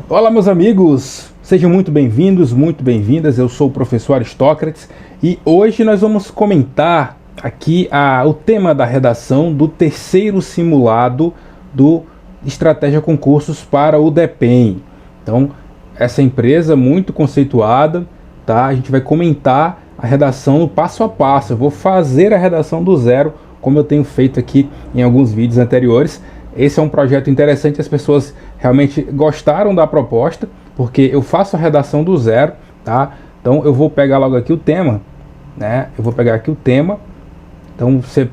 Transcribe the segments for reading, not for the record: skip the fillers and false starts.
Olá, meus amigos, sejam muito bem-vindos, muito bem-vindas. Eu sou o professor Aristócrates e hoje nós vamos comentar aqui o tema da redação do terceiro simulado do Estratégia Concursos para o DEPEN. Então, essa empresa muito conceituada, tá? A gente vai comentar a redação no passo a passo. Eu vou fazer a redação do zero, como eu tenho feito aqui em alguns vídeos anteriores. Esse é um projeto interessante, as pessoas realmente gostaram da proposta, porque eu faço a redação do zero, tá? Então eu vou pegar logo aqui o tema, né? Eu vou pegar aqui o tema, então você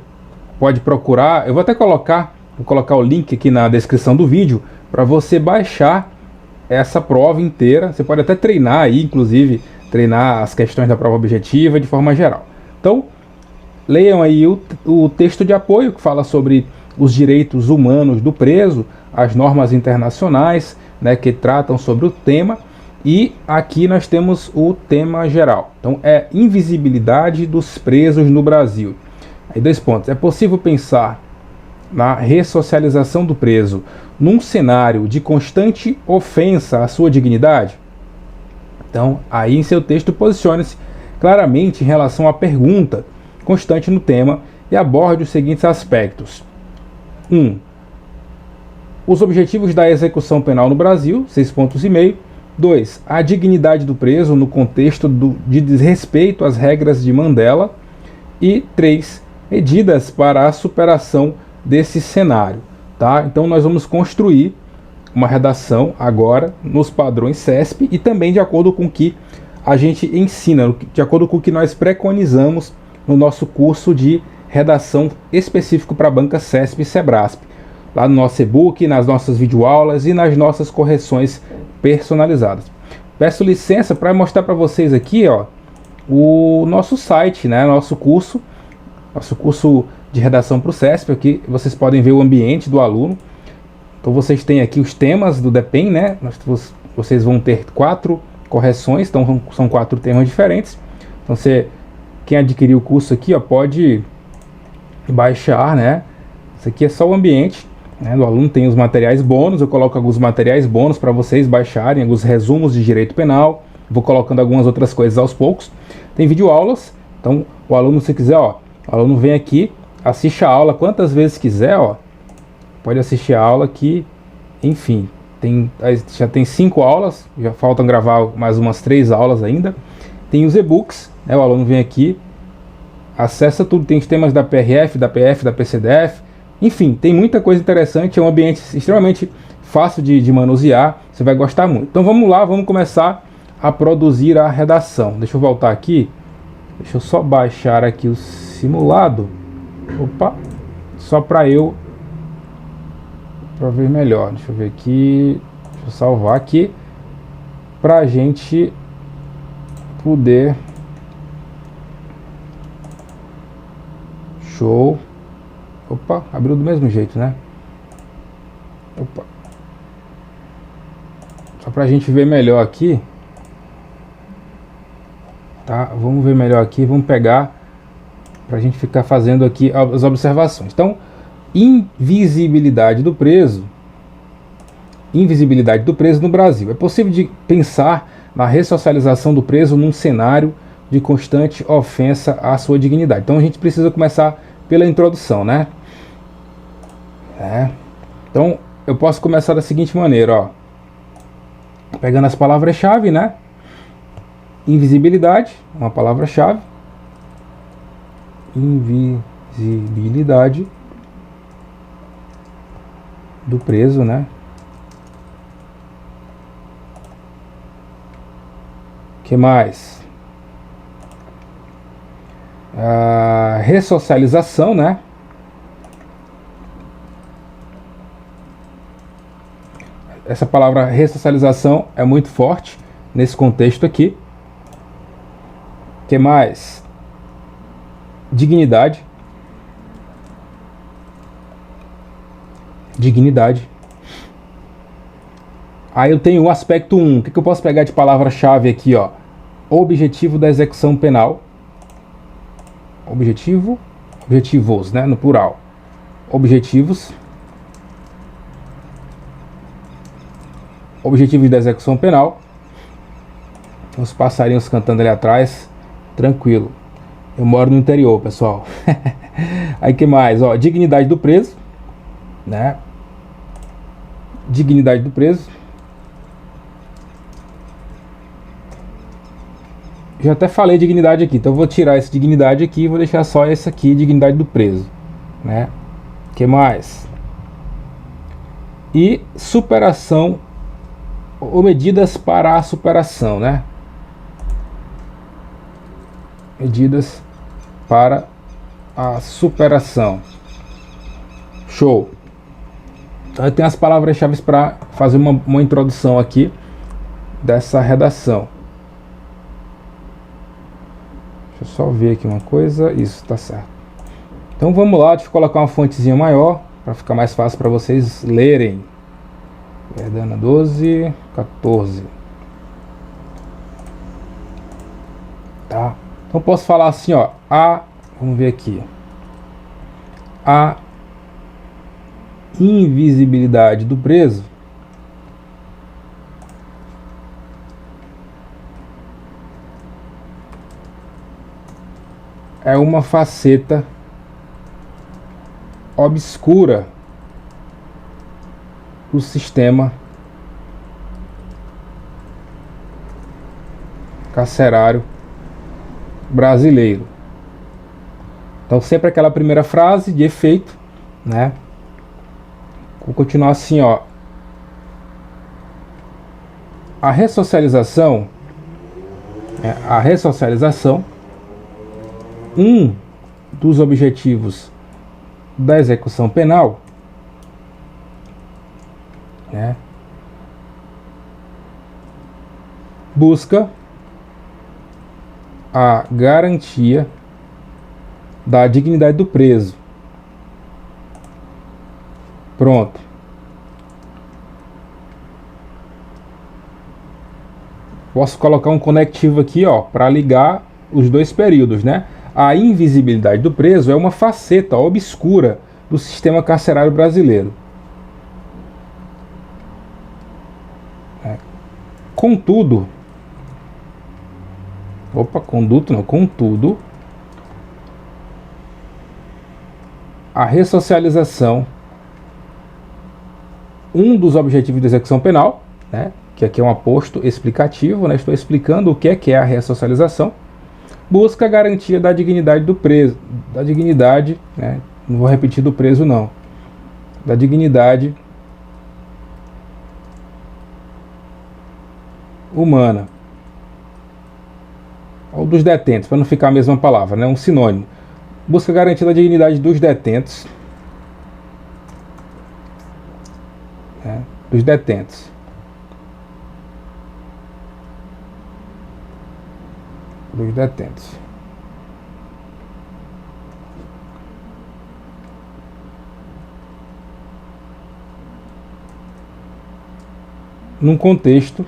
pode procurar, eu vou até colocar, o link aqui na descrição do vídeo, para você baixar essa prova inteira. Você pode até treinar aí, inclusive, treinar as questões da prova objetiva de forma geral. Então, leiam aí o texto de apoio que fala sobre os direitos humanos do preso, as normas internacionais, né, que tratam sobre o tema, e aqui nós temos o tema geral. Então é invisibilidade dos presos no Brasil. Aí 2 pontos. É possível pensar na ressocialização do preso num cenário de constante ofensa à sua dignidade? Então aí em seu texto posicione-se claramente em relação à pergunta constante no tema e aborde os seguintes aspectos. 1. Os objetivos da execução penal no Brasil, 6,5 pontos. 2. A dignidade do preso no contexto de desrespeito às regras de Mandela. E 3. Medidas para a superação desse cenário. Tá? Então nós vamos construir uma redação agora nos padrões CESP e também de acordo com o que a gente ensina, de acordo com o que nós preconizamos no nosso curso de redação específico para a banca CESP e SEBRASP, lá no nosso e-book, nas nossas videoaulas e nas nossas correções personalizadas. Peço licença para mostrar para vocês aqui, ó, o nosso site, né, nosso curso de redação para o CESP. Aqui vocês podem ver o ambiente do aluno. Então vocês têm aqui os temas do DEPEN, né? Vocês vão ter 4 correções, então são 4 temas diferentes. Então quem adquirir o curso aqui, ó, pode baixar, né? Isso aqui é só o ambiente, né, do aluno. Tem os materiais bônus, eu coloco alguns materiais bônus para vocês baixarem, alguns resumos de direito penal, vou colocando algumas outras coisas aos poucos. Tem videoaulas, então o aluno, se quiser, ó, o aluno vem aqui, assiste a aula quantas vezes quiser, ó, pode assistir a aula aqui, enfim, já tem 5 aulas, já faltam gravar mais umas 3 aulas ainda. Tem os e-books, né, o aluno vem aqui, acessa tudo, tem os temas da PRF, da PF, da PCDF, enfim, tem muita coisa interessante, é um ambiente extremamente fácil de manusear, você vai gostar muito. Então vamos lá, vamos começar a produzir a redação. Deixa eu voltar aqui, deixa eu só baixar aqui o simulado, opa, só para ver melhor. Deixa eu ver aqui, deixa eu salvar aqui, para a gente poder... Show. Opa, abriu do mesmo jeito, né? Opa. Só pra gente ver melhor aqui. Tá? Vamos ver melhor aqui. Vamos pegar pra gente ficar fazendo aqui as observações. Então, invisibilidade do preso. Invisibilidade do preso no Brasil. É possível de pensar na ressocialização do preso num cenário de constante ofensa à sua dignidade. Então a gente precisa começar pela introdução, né? Então eu posso começar da seguinte maneira, ó, pegando as palavras-chave, né? Invisibilidade, uma palavra-chave. Invisibilidade do preso, né? Que mais? Ressocialização, né? Essa palavra ressocialização é muito forte nesse contexto aqui. Que mais? Dignidade. Dignidade. Aí eu tenho o aspecto 1. O que eu posso pegar de palavra-chave aqui, ó? Objetivo da execução penal. Objetivos, né, no plural. Objetivos objetivos da execução penal. Os passarinhos cantando ali atrás, tranquilo. Eu moro no interior, pessoal. Aí que mais? Ó, dignidade do preso, né? Dignidade do preso. Já até falei dignidade aqui, então eu vou tirar esse dignidade aqui e vou deixar só esse aqui, dignidade do preso, né? Que mais? E superação ou medidas para a superação, né? Medidas para a superação. Show. Então eu tenho as palavras-chave para fazer uma introdução aqui dessa redação. Deixa eu só ver aqui uma coisa. Isso, tá certo. Então vamos lá, deixa eu colocar uma fontezinha maior para ficar mais fácil para vocês lerem. Verdana 12, 14. Tá? Então posso falar assim, ó, vamos ver aqui. A invisibilidade do preso é uma faceta obscura do sistema carcerário brasileiro. Então sempre aquela primeira frase de efeito, né? Vou continuar assim, ó. A ressocialização, um dos objetivos da execução penal, né, busca a garantia da dignidade do preso. Pronto. Posso colocar um conectivo aqui, ó, para ligar os dois períodos, né? A invisibilidade do preso é uma faceta obscura do sistema carcerário brasileiro. Contudo, contudo, a ressocialização, um dos objetivos da execução penal, né, que aqui é um aposto explicativo, né, estou explicando o que é a ressocialização, busca a garantia da dignidade do preso, da dignidade, né, não vou repetir do preso não, da dignidade humana, ou dos detentos, para não ficar a mesma palavra, né, um sinônimo. Busca garantir a dignidade dos detentos, né, dos detentos. Dos detentos. Num contexto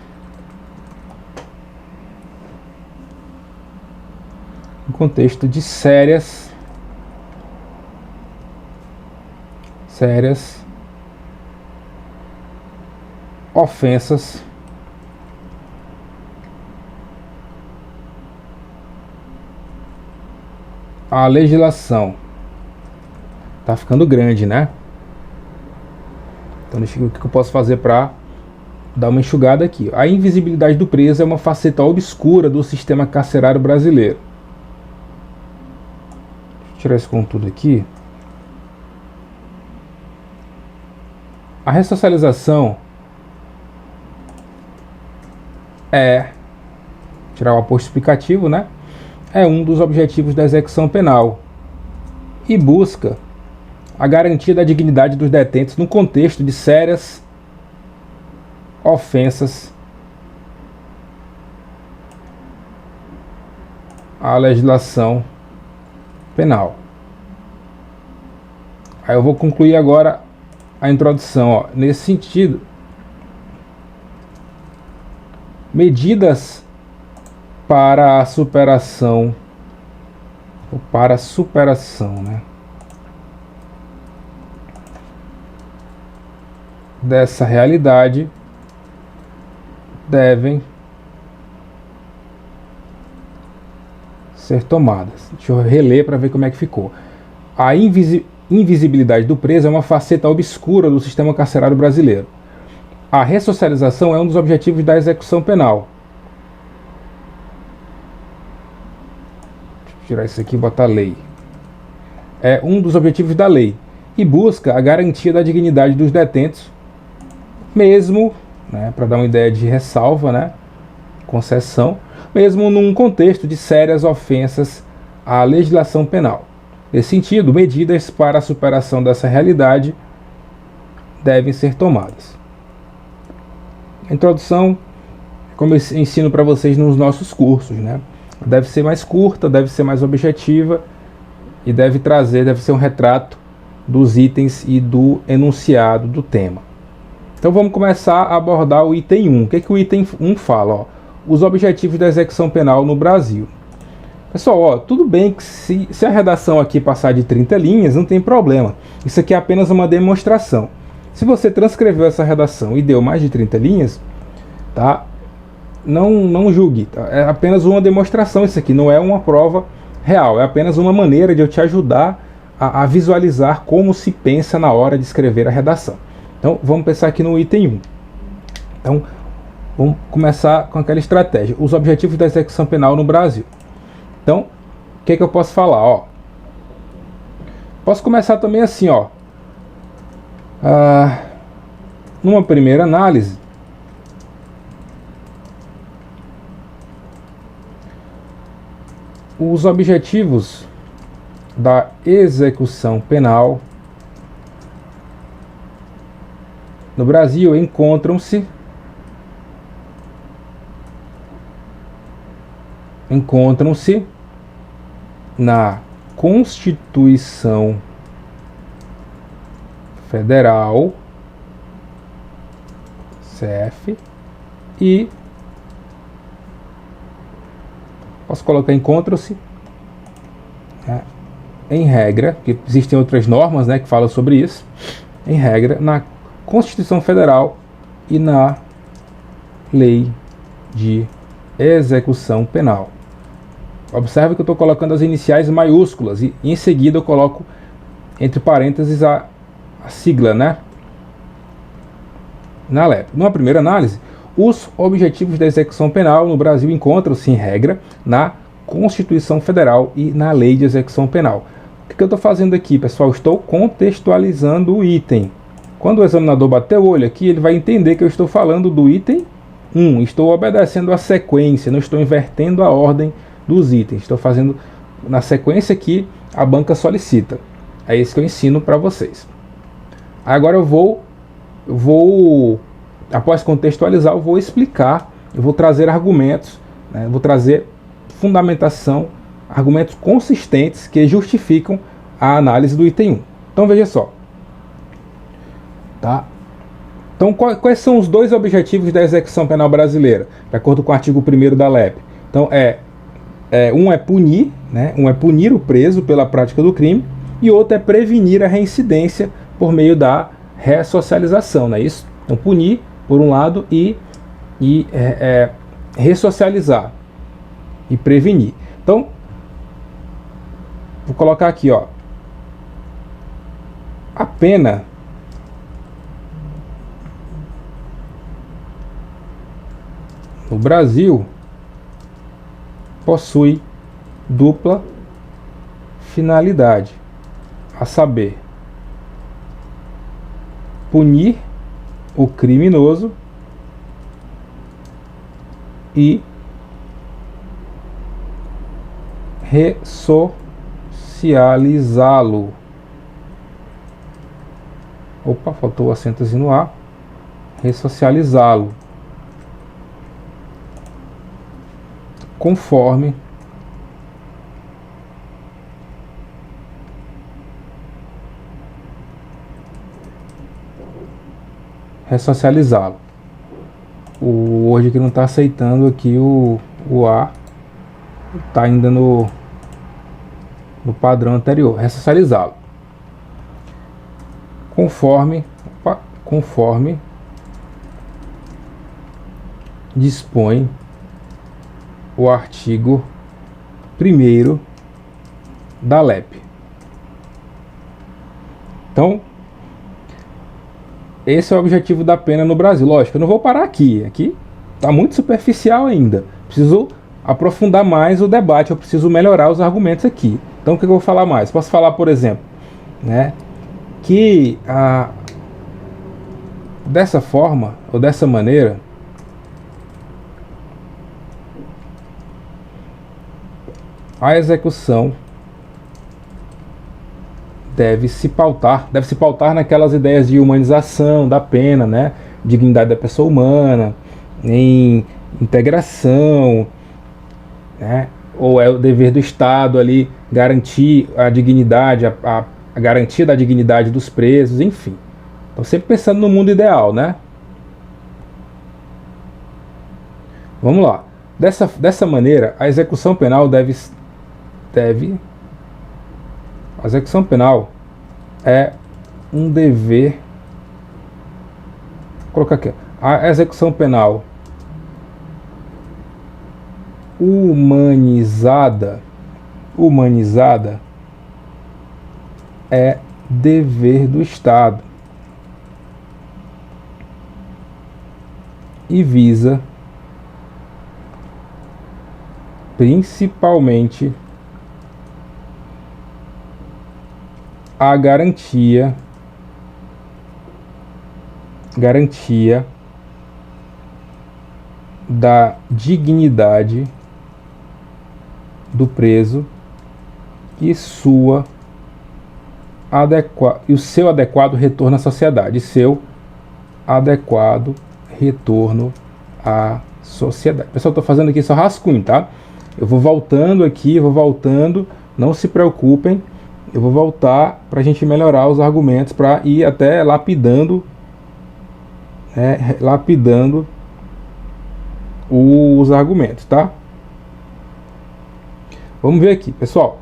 de sérias ofensas à legislação. Tá ficando grande, né? Então deixa eu ver o que eu posso fazer para dar uma enxugada aqui. A invisibilidade do preso é uma faceta obscura do sistema carcerário brasileiro. Deixa eu tirar esse contudo aqui. A ressocialização tirar o aposto explicativo, né? É um dos objetivos da execução penal e busca a garantia da dignidade dos detentos no contexto de sérias ofensas à legislação penal. Aí eu vou concluir agora a introdução, ó. Nesse sentido, medidas para a superação, ou para a superação, né, dessa realidade devem ser tomadas. Deixa eu reler para ver como é que ficou. A invisibilidade do preso é uma faceta obscura do sistema carcerário brasileiro. A ressocialização é um dos objetivos da execução penal. Deixa eu tirar isso aqui e botar lei. É um dos objetivos da lei e busca a garantia da dignidade dos detentos, mesmo, né, para dar uma ideia de ressalva, né, concessão, mesmo num contexto de sérias ofensas à legislação penal. Nesse sentido, medidas para a superação dessa realidade devem ser tomadas. A introdução, como eu ensino para vocês nos nossos cursos, né? Deve ser mais curta, deve ser mais objetiva e deve ser um retrato dos itens e do enunciado do tema. Então vamos começar a abordar o item 1. O que o item 1 fala? Ó, os objetivos da execução penal no Brasil. Pessoal, ó, tudo bem que se a redação aqui passar de 30 linhas, não tem problema. Isso aqui é apenas uma demonstração. Se você transcreveu essa redação e deu mais de 30 linhas, tá? Não julgue. Tá? É apenas uma demonstração isso aqui, não é uma prova real. É apenas uma maneira de eu te ajudar a visualizar como se pensa na hora de escrever a redação. Então, vamos pensar aqui no item 1. Então, vamos começar com aquela estratégia. Os objetivos da execução penal no Brasil. Então, o que eu posso falar? Ó, posso começar também assim, ó. Numa primeira análise, os objetivos da execução penal no Brasil encontram-se na Constituição Federal, CF, e posso colocar encontram-se, né, em regra, porque existem outras normas, né, que falam sobre isso, em regra, na Constituição Federal e na Lei de Execução Penal. Observe que eu estou colocando as iniciais maiúsculas e em seguida eu coloco entre parênteses a sigla, né? Na LEP. Numa primeira análise, os objetivos da execução penal no Brasil encontram-se em regra na Constituição Federal e na Lei de Execução Penal. O que eu estou fazendo aqui, pessoal? Estou contextualizando o item. Quando o examinador bater o olho aqui, ele vai entender que eu estou falando do item 1. Estou obedecendo a sequência, não estou invertendo a ordem dos itens. Estou fazendo na sequência que a banca solicita. É isso que eu ensino para vocês. Agora eu vou, após contextualizar, eu vou explicar, eu vou trazer argumentos, né, vou trazer fundamentação, argumentos consistentes que justificam a análise do item 1. Então veja só. Tá? Então quais são os dois objetivos da execução penal brasileira, de acordo com o artigo 1º da LEP? Então um é punir, né, um é punir o preso pela prática do crime, e outro é prevenir a reincidência por meio da ressocialização, não é isso? Então punir por um lado e ressocializar e prevenir. Então vou colocar aqui, ó, a pena no Brasil possui dupla finalidade, a saber, punir o criminoso e ressocializá-lo. Opa, faltou o acentozinho no A. Ressocializá-lo. Conforme ressocializá-lo. O Word que não está aceitando aqui o A, está ainda no padrão anterior. Ressocializá-lo. Conforme dispõe o artigo 1º da LEP. Então, esse é o objetivo da pena no Brasil. Lógico, eu não vou parar aqui. Aqui está muito superficial ainda. Preciso aprofundar mais o debate, eu preciso melhorar os argumentos aqui. Então, o que eu vou falar mais? Posso falar, por exemplo, né, que dessa forma, ou dessa maneira, a execução deve se pautar naquelas ideias de humanização da pena, né? Dignidade da pessoa humana, em integração, né? Ou é o dever do Estado ali garantir a dignidade, a garantia da dignidade dos presos, enfim. Então sempre pensando no mundo ideal, né? Vamos lá. Dessa maneira, a execução penal a execução penal é um dever. Vou colocar aqui. A execução penal humanizada é dever do Estado e visa principalmente a garantia da dignidade do preso e o seu adequado retorno à sociedade. Pessoal, estou fazendo aqui só rascunho, tá? Eu vou voltando aqui, não se preocupem, eu vou voltar para a gente melhorar os argumentos, para ir até lapidando os argumentos, tá? Vamos ver aqui, pessoal.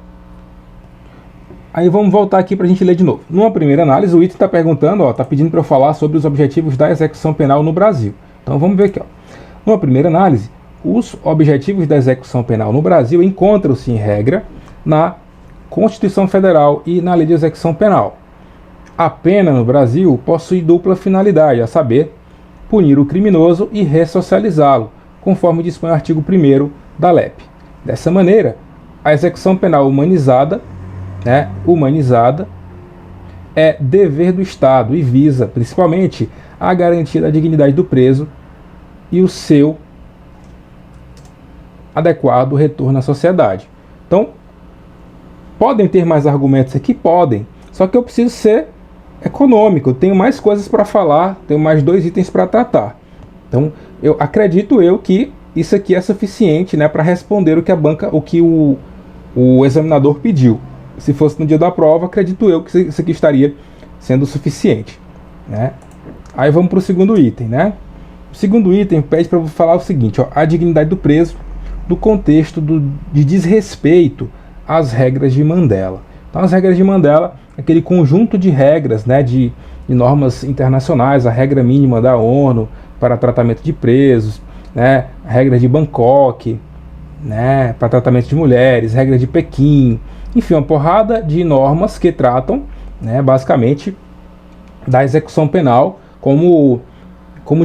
Aí vamos voltar aqui para a gente ler de novo. Numa primeira análise, o item está perguntando, está pedindo para eu falar sobre os objetivos da execução penal no Brasil. Então vamos ver aqui, ó. Numa primeira análise, os objetivos da execução penal no Brasil encontram-se em regra na Constituição Federal e na Lei de Execução Penal. A pena no Brasil possui dupla finalidade, a saber, punir o criminoso e ressocializá-lo, conforme dispõe o artigo 1º da LEP. Dessa maneira, a execução penal humanizada é dever do Estado e visa, principalmente, a garantia da dignidade do preso e o seu adequado retorno à sociedade. Então, podem ter mais argumentos aqui? Podem. Só que eu preciso ser econômico. Eu tenho mais coisas para falar, tenho mais 2 itens para tratar. Então, eu acredito que isso aqui é suficiente, né, para responder o que o examinador pediu. Se fosse no dia da prova, acredito eu que isso aqui estaria sendo suficiente, né? Aí vamos para o segundo item, né? O segundo item pede para eu falar o seguinte, ó, a dignidade do preso no contexto de desrespeito às regras de Mandela. Então, as regras de Mandela, aquele conjunto de regras, né, de normas internacionais, a regra mínima da ONU para tratamento de presos, né, regras de Bangkok, né, para tratamento de mulheres, regras de Pequim, enfim, uma porrada de normas que tratam, né, basicamente da execução penal como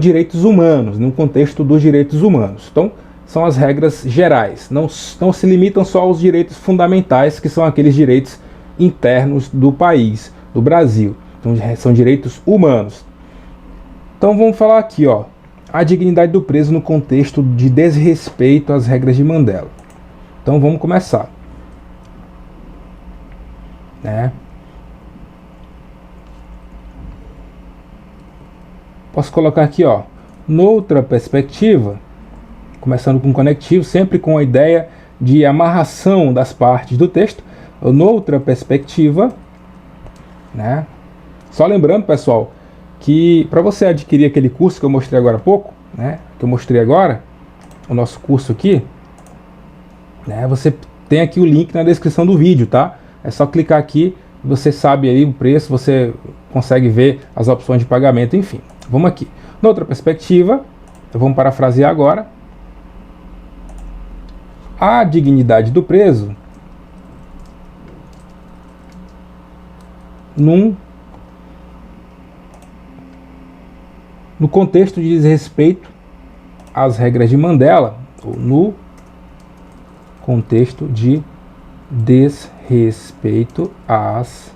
direitos humanos, no contexto dos direitos humanos. Então, são as regras gerais, não se limitam só aos direitos fundamentais, que são aqueles direitos internos do país, do Brasil. Então, são direitos humanos. Então, vamos falar aqui, ó, a dignidade do preso no contexto de desrespeito às regras de Mandela. Então, vamos começar. Né? Posso colocar aqui, ó, noutra perspectiva, começando com conectivo, sempre com a ideia de amarração das partes do texto, noutra perspectiva, né? Só lembrando, pessoal, que para você adquirir aquele curso que eu mostrei agora há pouco, né, o nosso curso aqui, né, você tem aqui o link na descrição do vídeo, tá? É só clicar aqui, você sabe aí o preço, você consegue ver as opções de pagamento, enfim. Vamos aqui. Noutra perspectiva, Então vamos parafrasear agora. A dignidade do preso no contexto de desrespeito às regras de Mandela, ou no contexto de desrespeito às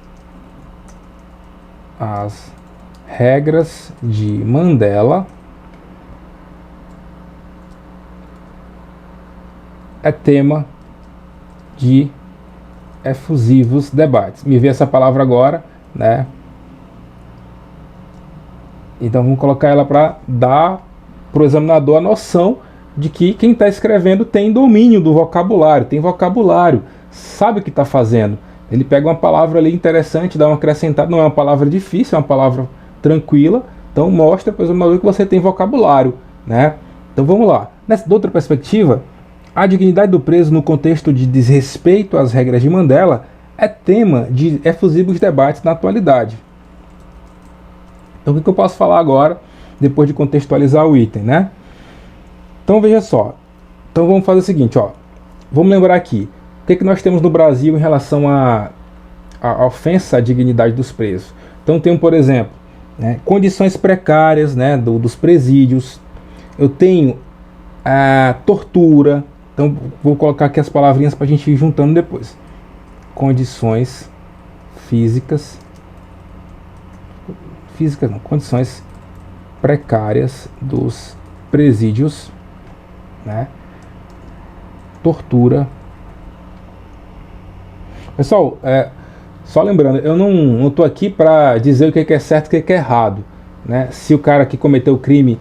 regras de Mandela, é tema de efusivos debates. Me vê essa palavra agora, né? Então vamos colocar ela para dar para o examinador a noção de que quem está escrevendo tem domínio do vocabulário, tem vocabulário, sabe o que está fazendo. Ele pega uma palavra ali interessante, dá uma acrescentada, não é uma palavra difícil, é uma palavra tranquila, então mostra para o examinador que você tem vocabulário, né? Então vamos lá. Nessa outra perspectiva, a dignidade do preso no contexto de desrespeito às regras de Mandela é tema de efusivos debates na atualidade. Então o que eu posso falar agora, depois de contextualizar o item, né? Então veja só. Então vamos fazer o seguinte, ó. Vamos lembrar aqui. O que nós temos no Brasil em relação à ofensa à dignidade dos presos? Então tem, por exemplo, né, condições precárias, né, dos presídios. Eu tenho a tortura. Então vou colocar aqui as palavrinhas para a gente ir juntando depois. Condições físicas. Físicas não, condições precárias dos presídios, né? Tortura. Pessoal, só lembrando, eu não estou aqui para dizer o que é certo e o que é errado, né? Se o cara que cometeu o crime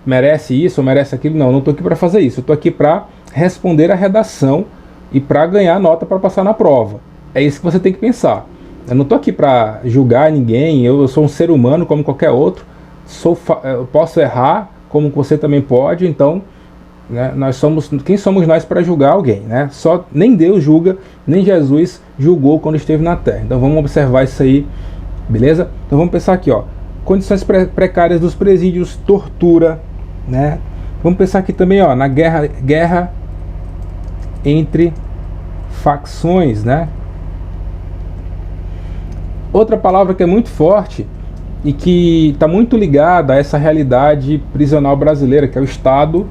merece isso ou merece aquilo, não estou aqui para fazer isso. Eu estou aqui para responder a redação e para ganhar nota para passar na prova. É isso que você tem que pensar. Eu não estou aqui para julgar ninguém, eu sou um ser humano como qualquer outro, eu posso errar como você também pode, então, né, quem somos nós para julgar alguém, né? Nem Deus julga, nem Jesus julgou quando esteve na terra. Então vamos observar isso aí, beleza? Então vamos pensar aqui, ó, condições precárias dos presídios, tortura, né? Vamos pensar aqui também, ó, na guerra entre facções, né? Outra palavra que é muito forte e que está muito ligada a essa realidade prisional brasileira, que é o estado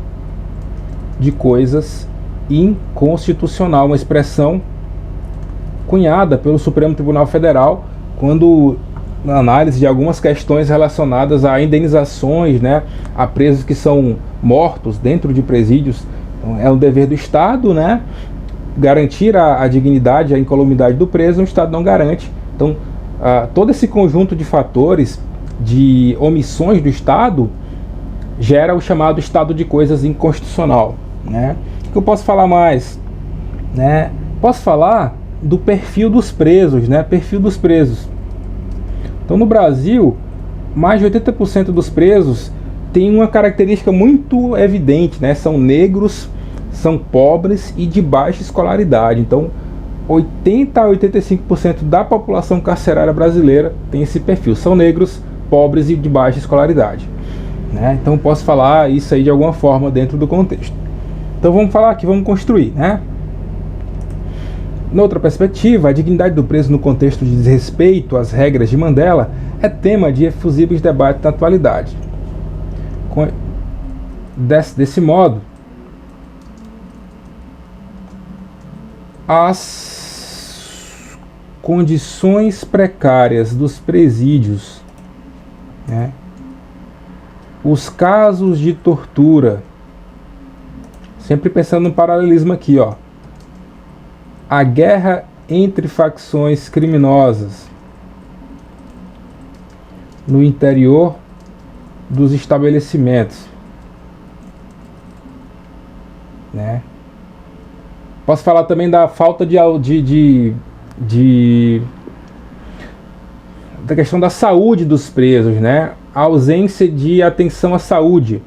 de coisas inconstitucional, uma expressão cunhada pelo Supremo Tribunal Federal quando na análise de algumas questões relacionadas a indenizações, né, a presos que são mortos dentro de presídios. Então, é um dever do Estado, né, garantir a dignidade, a incolumidade do preso. O Estado não garante. Então todo esse conjunto de fatores, de omissões do Estado, gera o chamado estado de coisas inconstitucional, né? O que eu posso falar mais, né? Posso falar do perfil dos presos, né? Perfil dos presos. Então no Brasil, mais de 80% dos presos tem uma característica muito evidente, né? São negros, são pobres e de baixa escolaridade. Então 80 a 85% da população carcerária brasileira tem esse perfil. São negros, pobres e de baixa escolaridade, né? Então posso falar isso aí de alguma forma dentro do contexto. Então vamos falar aqui, vamos construir, né? Noutra perspectiva, a dignidade do preso no contexto de desrespeito às regras de Mandela é tema de efusivos debates na atualidade. Desse modo, as condições precárias dos presídios, né, os casos de tortura, sempre pensando no paralelismo aqui, ó, a guerra entre facções criminosas no interior dos estabelecimentos, né? Posso falar também da falta da questão da saúde dos presos, né? A ausência de atenção à saúde,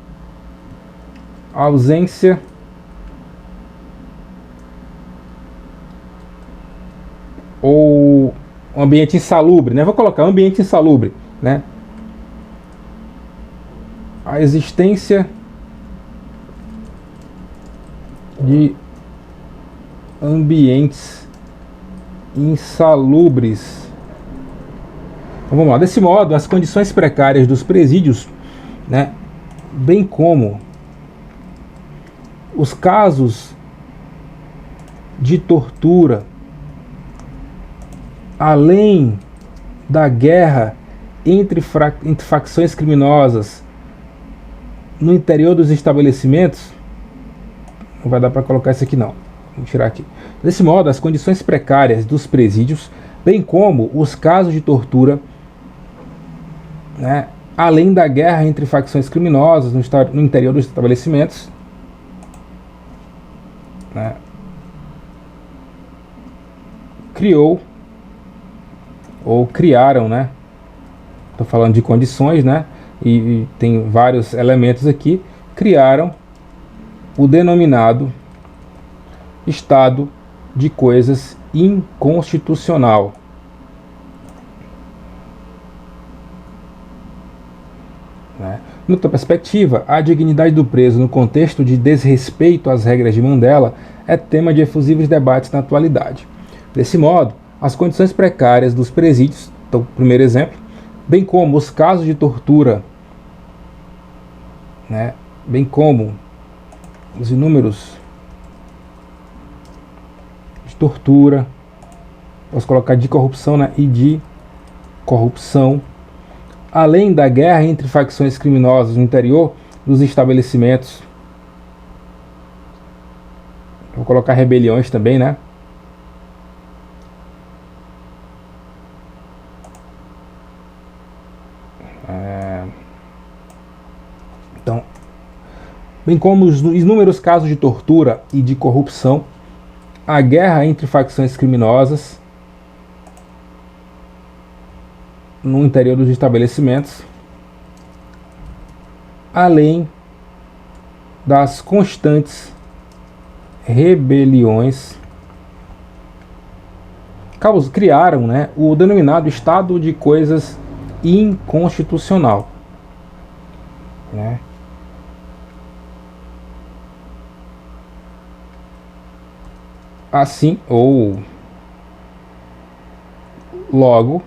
a ausência ou um ambiente insalubre, né? Vou colocar ambiente insalubre, né? A existência de ambientes insalubres. Então, vamos lá. Desse modo, as condições precárias dos presídios, né, bem como os casos de tortura, além da guerra entre facções criminosas no interior dos estabelecimentos, não vai dar para colocar isso aqui não, vou tirar aqui. Desse modo, as condições precárias dos presídios, bem como os casos de tortura, né, além da guerra entre facções criminosas no interior dos estabelecimentos, né, criaram, né? Estou falando de condições, né? E tem vários elementos aqui. Criaram o denominado estado de coisas inconstitucional. Né? Noutra perspectiva, a dignidade do preso no contexto de desrespeito às regras de Mandela é tema de efusivos debates na atualidade. Desse modo, as condições precárias dos presídios, então, primeiro exemplo, bem como os casos de tortura, né, bem como os inúmeros de tortura, posso colocar de corrupção, né, e de corrupção, além da guerra entre facções criminosas no interior dos estabelecimentos, vou colocar rebeliões também, né? Então, bem como os inúmeros casos de tortura e de corrupção, a guerra entre facções criminosas no interior dos estabelecimentos, além das constantes rebeliões, criaram, né, o denominado estado de coisas inconstitucional, né? Assim, ou logo,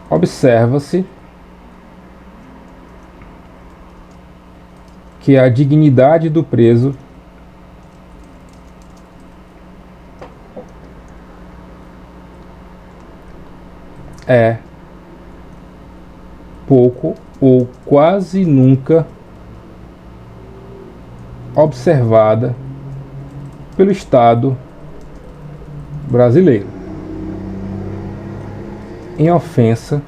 observa-se que a dignidade do preso é pouco ou quase nunca observada pelo Estado brasileiro, em ofensa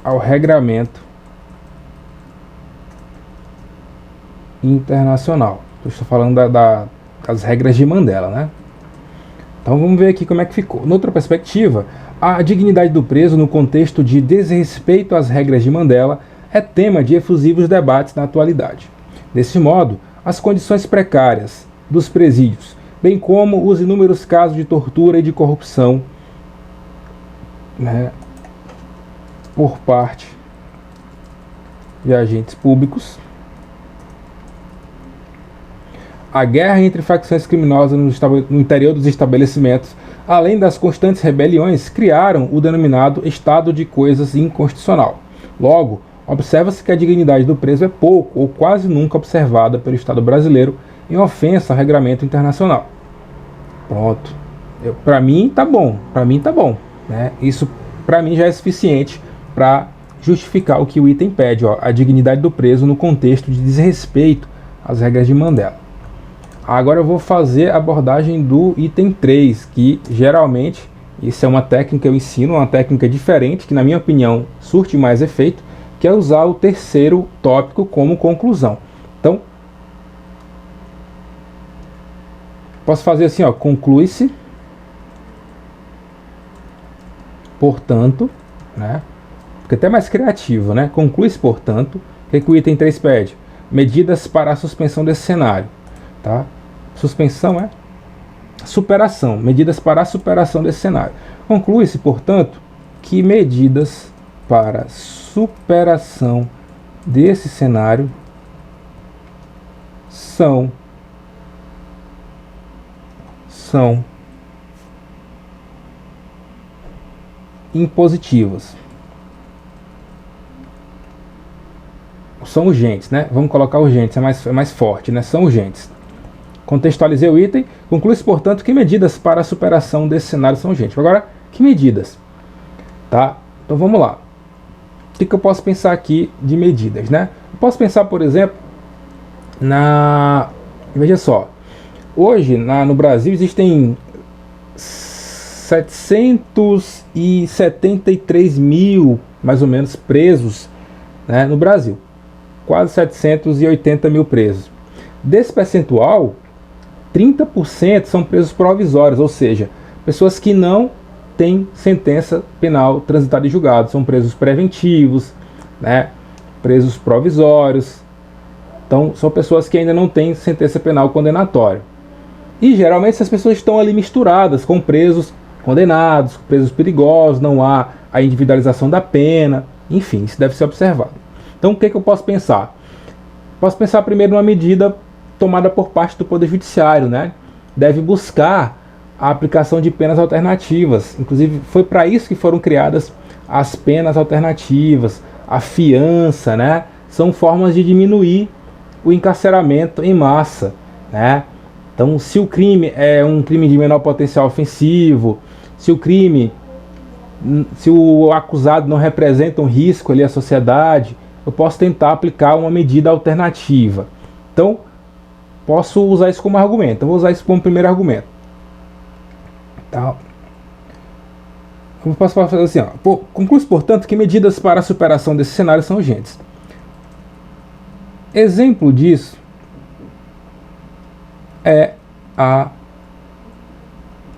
ao regramento internacional. Estou falando das regras de Mandela, né? Então vamos ver aqui como é que ficou. Noutra perspectiva, a dignidade do preso no contexto de desrespeito às regras de Mandela é tema de efusivos debates na atualidade. Desse modo, as condições precárias dos presídios, bem como os inúmeros casos de tortura e de corrupção, né, por parte de agentes públicos, a guerra entre facções criminosas no interior dos estabelecimentos, além das constantes rebeliões, criaram o denominado estado de coisas inconstitucional. Logo, observa-se que a dignidade do preso é pouco ou quase nunca observada pelo Estado brasileiro, em ofensa ao regramento internacional. Pronto. Para mim tá bom. Né? Isso para mim já é suficiente para justificar o que o item pede, ó, a dignidade do preso no contexto de desrespeito às regras de Mandela. Agora eu vou fazer a abordagem do item 3, que geralmente, isso é uma técnica que eu ensino, uma técnica diferente, que na minha opinião surte mais efeito, que é usar o terceiro tópico como conclusão. Então, posso fazer assim, ó, conclui-se, portanto, né? Fica até mais criativo, né? Conclui-se, portanto, o que o item 3 pede? Medidas para a suspensão desse cenário, tá? Suspensão é superação, medidas para a superação desse cenário. Conclui-se, portanto, que medidas para superação desse cenário são impositivas. São urgentes, né? Vamos colocar urgentes, é mais forte, né? São urgentes. Contextualizei o item. Conclui-se, portanto, que medidas para a superação desse cenário são urgentes. Agora, que medidas? Tá? Então vamos lá. O que eu posso pensar aqui de medidas, né? Eu posso pensar, por exemplo, veja só. Hoje, no Brasil, existem 773 mil, mais ou menos, presos, né, no Brasil. Quase 780 mil presos. Desse percentual, 30% são presos provisórios, ou seja, pessoas que não têm sentença penal transitada em julgado. São presos preventivos, né, presos provisórios. Então, são pessoas que ainda não têm sentença penal condenatória. E geralmente essas pessoas estão ali misturadas com presos condenados, presos perigosos, não há a individualização da pena, enfim, isso deve ser observado. Então o que eu posso pensar? Posso pensar primeiro numa medida tomada por parte do Poder Judiciário, né? Deve buscar a aplicação de penas alternativas, inclusive foi para isso que foram criadas as penas alternativas, a fiança, né? São formas de diminuir o encarceramento em massa, né? Então, se o crime é um crime de menor potencial ofensivo, se o acusado não representa um risco ali à sociedade, eu posso tentar aplicar uma medida alternativa. Então, posso usar isso como argumento. Eu vou usar isso como primeiro argumento. Tá? Eu posso fazer assim, ó. Conclui-se, portanto, que medidas para a superação desse cenário são urgentes. Exemplo disso é a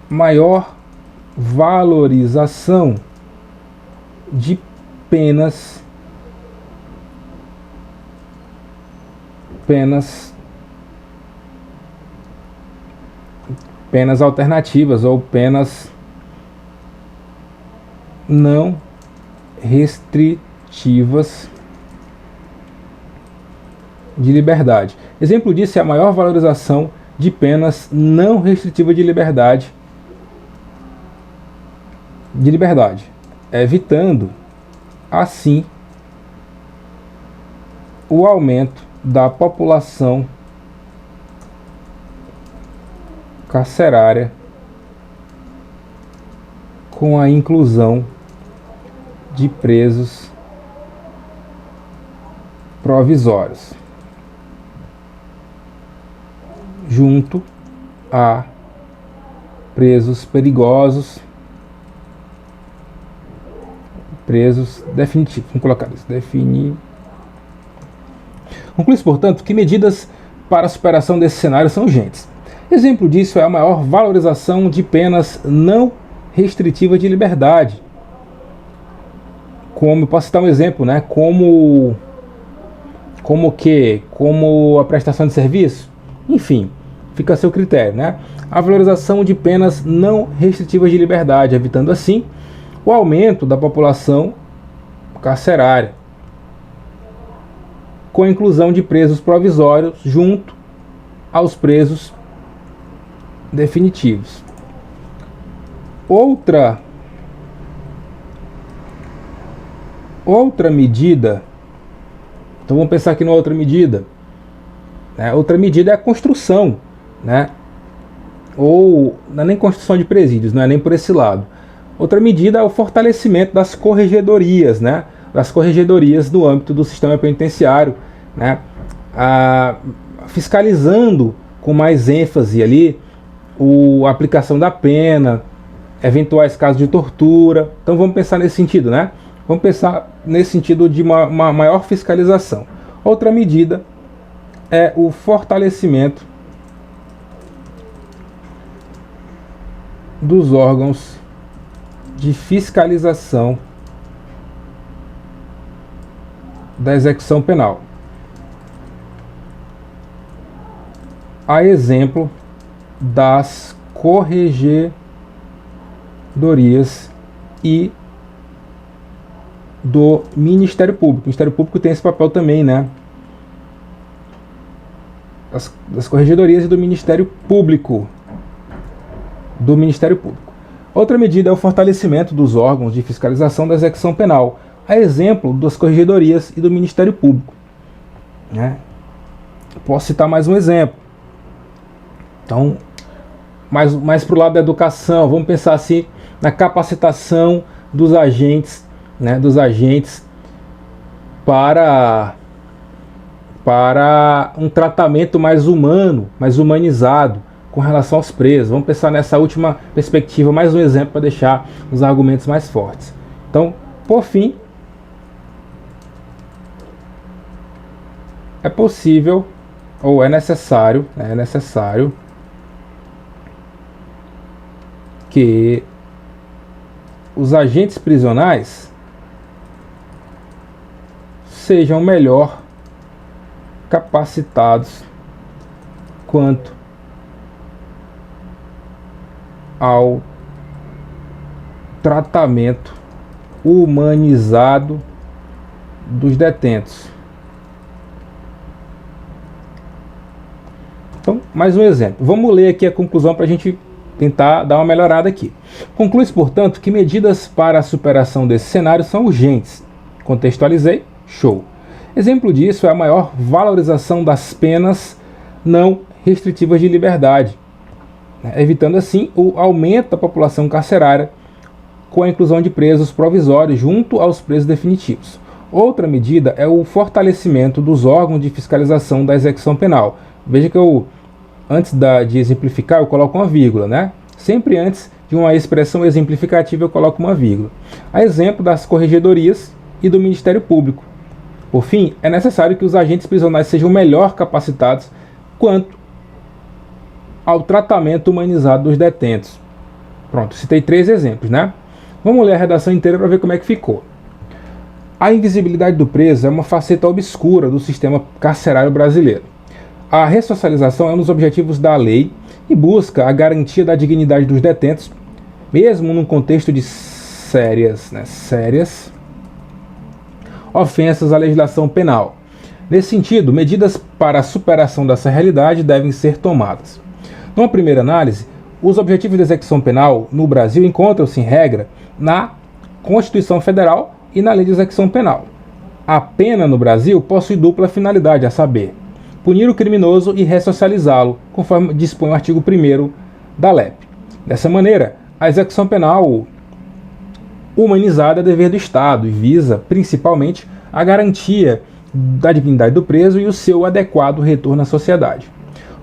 maior valorização de penas alternativas ou penas não restritivas de liberdade. Exemplo disso é a maior valorização de penas não restritivas de liberdade, evitando assim o aumento da população carcerária com a inclusão de presos provisórios, junto a presos perigosos, presos definitivos. Vamos colocar isso, definir. Conclui-se, portanto, que medidas para a superação desse cenário são urgentes. Exemplo disso é a maior valorização de penas não restritivas de liberdade. Como, posso citar um exemplo, né? Como a prestação de serviço? Enfim, fica a seu critério, né? A valorização de penas não restritivas de liberdade, evitando assim o aumento da população carcerária, com a inclusão de presos provisórios junto aos presos definitivos. Outra medida, então vamos pensar aqui numa outra medida. Outra medida é a construção, né? Ou não é nem construção de presídios, não é nem por esse lado. Outra medida é o fortalecimento das corregedorias, né? Das corregedorias no âmbito do sistema penitenciário, né? Fiscalizando com mais ênfase ali a aplicação da pena, eventuais casos de tortura. Então vamos pensar nesse sentido, né? Vamos pensar nesse sentido de uma maior fiscalização. Outra medida é o fortalecimento dos órgãos de fiscalização da execução penal. A exemplo das corregedorias e do Ministério Público. O Ministério Público tem esse papel também, né? Das corregedorias e do Ministério Público. Outra medida é o fortalecimento dos órgãos de fiscalização da execução penal, a exemplo das corregedorias e do Ministério Público, né? Posso citar mais um exemplo. Então, mais para o lado da educação, vamos pensar assim na capacitação dos agentes, né, para um tratamento mais humano, mais humanizado com relação aos presos. Vamos pensar nessa última perspectiva, mais um exemplo para deixar os argumentos mais fortes. Então, por fim, é possível ou é necessário que os agentes prisionais sejam melhor capacitados quanto ao tratamento humanizado dos detentos. Então, mais um exemplo. Vamos ler aqui a conclusão para a gente tentar dar uma melhorada aqui. Conclui-se, portanto, que medidas para a superação desse cenário são urgentes. Contextualizei? Show. Exemplo disso é a maior valorização das penas não restritivas de liberdade, né, evitando assim o aumento da população carcerária com a inclusão de presos provisórios junto aos presos definitivos. Outra medida é o fortalecimento dos órgãos de fiscalização da execução penal. Veja que antes de exemplificar, eu coloco uma vírgula, né? Sempre antes de uma expressão exemplificativa, eu coloco uma vírgula. A exemplo das corregedorias e do Ministério Público. Por fim, é necessário que os agentes prisionais sejam melhor capacitados quanto ao tratamento humanizado dos detentos. Pronto, citei 3 exemplos, né? Vamos ler a redação inteira para ver como é que ficou. A invisibilidade do preso é uma faceta obscura do sistema carcerário brasileiro. A ressocialização é um dos objetivos da lei e busca a garantia da dignidade dos detentos, mesmo num contexto de sérias ofensas à legislação penal. Nesse sentido, medidas para a superação dessa realidade devem ser tomadas. Numa primeira análise, os objetivos de execução penal no Brasil encontram-se, em regra, na Constituição Federal e na Lei de Execução Penal. A pena no Brasil possui dupla finalidade, a saber, punir o criminoso e ressocializá-lo, conforme dispõe o artigo 1º da LEP. Dessa maneira, a execução penal humanizada é dever do Estado e visa, principalmente, a garantia da dignidade do preso e o seu adequado retorno à sociedade.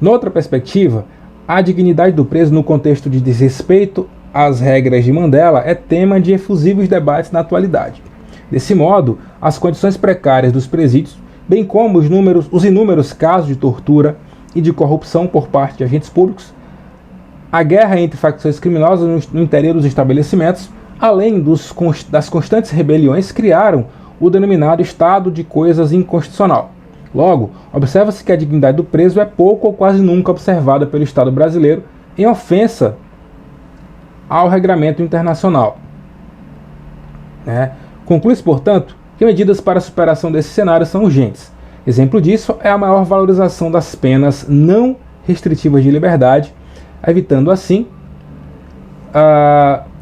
Noutra perspectiva, a dignidade do preso no contexto de desrespeito às regras de Mandela é tema de efusivos debates na atualidade. Desse modo, as condições precárias dos presídios, bem como os inúmeros casos de tortura e de corrupção por parte de agentes públicos, a guerra entre facções criminosas no interior dos estabelecimentos, além das constantes rebeliões, criaram o denominado estado de coisas inconstitucional. Logo, observa-se que a dignidade do preso é pouco ou quase nunca observada pelo Estado brasileiro, em ofensa ao regramento internacional. Conclui-se, portanto, que medidas para a superação desse cenário são urgentes. Exemplo disso é a maior valorização das penas não restritivas de liberdade, evitando assim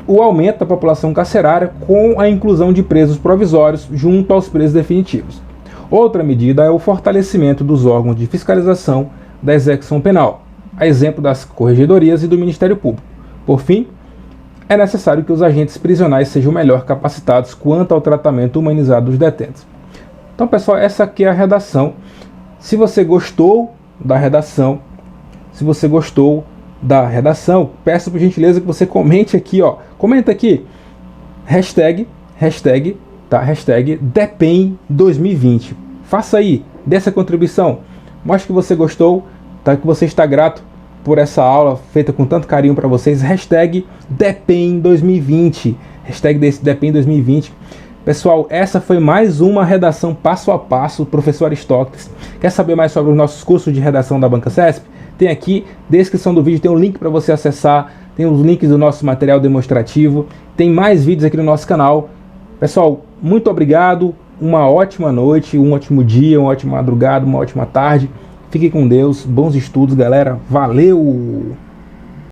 o aumento da população carcerária com a inclusão de presos provisórios junto aos presos definitivos. Outra medida é o fortalecimento dos órgãos de fiscalização da execução penal, a exemplo das corregedorias e do Ministério Público. Por fim, é necessário que os agentes prisionais sejam melhor capacitados quanto ao tratamento humanizado dos detentos. Então, pessoal, essa aqui é a redação. Se você gostou da redação, peço por gentileza que você comente aqui, ó. Comenta aqui, hashtag DEPEN2020. Faça aí, dê essa contribuição. Mostre que você gostou, tá? Que você está grato por essa aula feita com tanto carinho para vocês. Hashtag DEPEN2020. Hashtag DEPEN2020. Pessoal, essa foi mais uma redação passo a passo do professor Aristóteles. Quer saber mais sobre os nossos cursos de redação da Banca CESP? Tem aqui, descrição do vídeo, tem um link para você acessar, tem os links do nosso material demonstrativo, tem mais vídeos aqui no nosso canal. Pessoal, muito obrigado, uma ótima noite, um ótimo dia, uma ótima madrugada, uma ótima tarde. Fiquem com Deus, bons estudos, galera. Valeu!